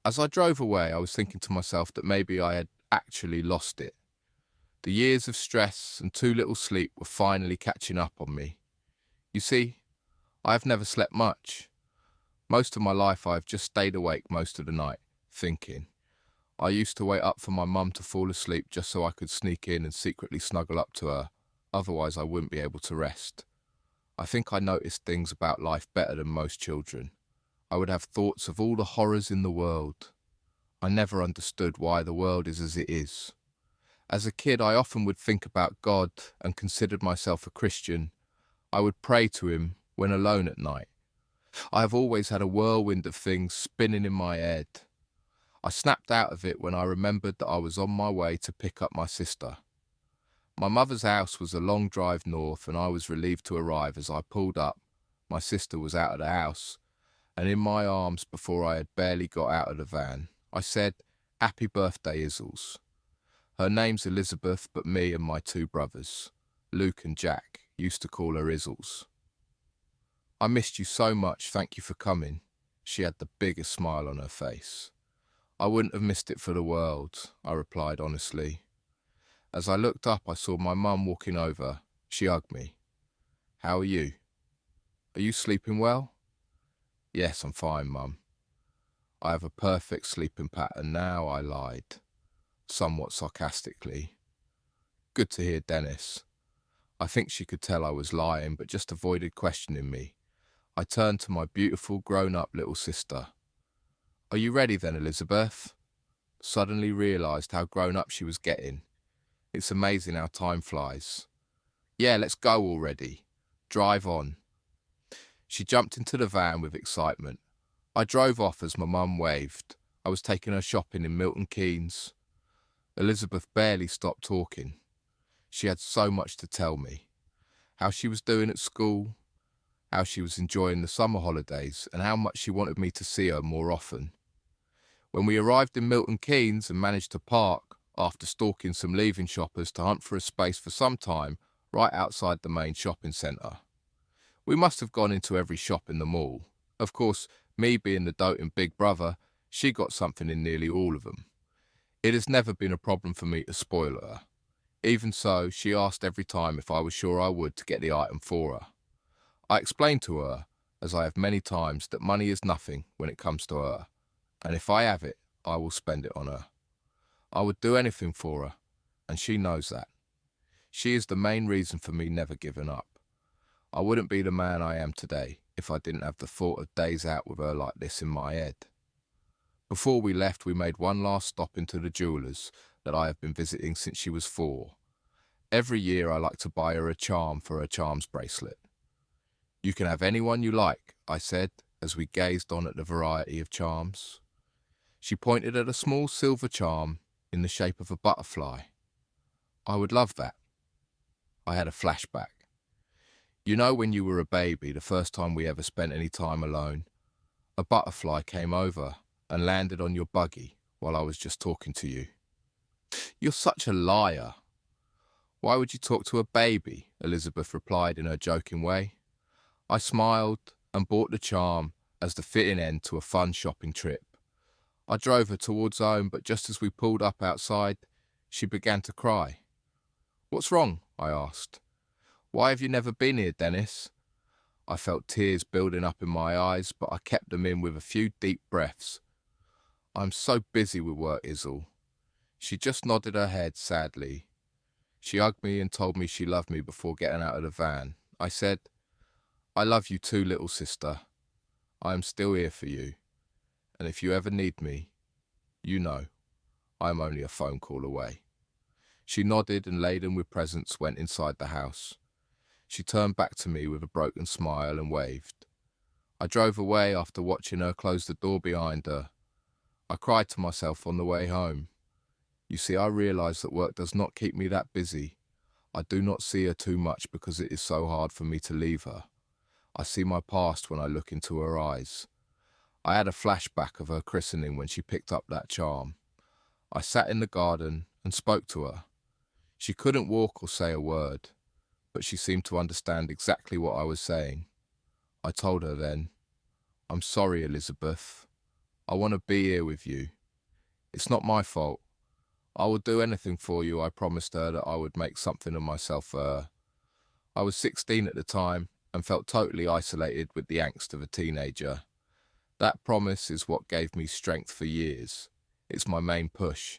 As I drove away, I was thinking to myself that maybe I had actually lost it. The years of stress and too little sleep were finally catching up on me. You see, I have never slept much. Most of my life I have just stayed awake most of the night, thinking. I used to wait up for my mum to fall asleep just so I could sneak in and secretly snuggle up to her, otherwise I wouldn't be able to rest. I think I noticed things about life better than most children. I would have thoughts of all the horrors in the world. I never understood why the world is as it is. As a kid, I often would think about God and considered myself a Christian. I would pray to him when alone at night. I have always had a whirlwind of things spinning in my head. I snapped out of it when I remembered that I was on my way to pick up my sister. My mother's house was a long drive north, and I was relieved to arrive as I pulled up. My sister was out of the house, and in my arms before I had barely got out of the van. I said, "Happy birthday, Izzles." Her name's Elizabeth, but me and my two brothers, Luke and Jack, used to call her Izzles. "I missed you so much, thank you for coming." She had the biggest smile on her face. "I wouldn't have missed it for the world," I replied honestly. As I looked up, I saw my mum walking over. She hugged me. "How are you? Are you sleeping well?" "Yes, I'm fine, Mum. I have a perfect sleeping pattern now," I lied, somewhat sarcastically. "Good to hear, Dennis." I think she could tell I was lying, but just avoided questioning me. I turned to my beautiful grown-up little sister. "Are you ready then, Elizabeth?" Suddenly realised how grown up she was getting. It's amazing how time flies. "Yeah, let's go already. Drive on." She jumped into the van with excitement. I drove off as my mum waved. I was taking her shopping in Milton Keynes. Elizabeth barely stopped talking. She had so much to tell me. How she was doing at school, how she was enjoying the summer holidays, and how much she wanted me to see her more often. When we arrived in Milton Keynes and managed to park, after stalking some leaving shoppers to hunt for a space for some time, right outside the main shopping centre. We must have gone into every shop in the mall. Of course, me being the doting big brother, she got something in nearly all of them. It has never been a problem for me to spoil her. Even so, she asked every time if I was sure I would to get the item for her. I explained to her, as I have many times, that money is nothing when it comes to her, and if I have it, I will spend it on her. I would do anything for her, and she knows that. She is the main reason for me never giving up. I wouldn't be the man I am today if I didn't have the thought of days out with her like this in my head. Before we left, we made one last stop into the jeweller's that I have been visiting since she was 4. Every year I like to buy her a charm for her charms bracelet. "You can have any one you like," I said, as we gazed on at the variety of charms. She pointed at a small silver charm in the shape of a butterfly. "I would love that." I had a flashback. You know, when you were a baby, the first time we ever spent any time alone, a butterfly came over and landed on your buggy while I was just talking to you. "You're such a liar." "Why would you talk to a baby?" Elizabeth replied in her joking way. I smiled and bought the charm as the fitting end to a fun shopping trip. I drove her towards home, but just as we pulled up outside, she began to cry. "What's wrong?" I asked. "Why have you never been here, Dennis?" I felt tears building up in my eyes, but I kept them in with a few deep breaths. "I'm so busy with work, Izzle." She just nodded her head sadly. She hugged me and told me she loved me before getting out of the van. I said, "I love you too, little sister. I am still here for you. And if you ever need me, you know, I am only a phone call away." She nodded and, laden with presents, went inside the house. She turned back to me with a broken smile and waved. I drove away after watching her close the door behind her. I cried to myself on the way home. You see, I realise that work does not keep me that busy. I do not see her too much because it is so hard for me to leave her. I see my past when I look into her eyes. I had a flashback of her christening when she picked up that charm. I sat in the garden and spoke to her. She couldn't walk or say a word, but she seemed to understand exactly what I was saying. I told her then, "I'm sorry, Elizabeth. I want to be here with you. It's not my fault. I will do anything for you. I promised her that I would make something of myself for her. I was 16 at the time and felt totally isolated with the angst of a teenager. That promise is what gave me strength for years. It's my main push.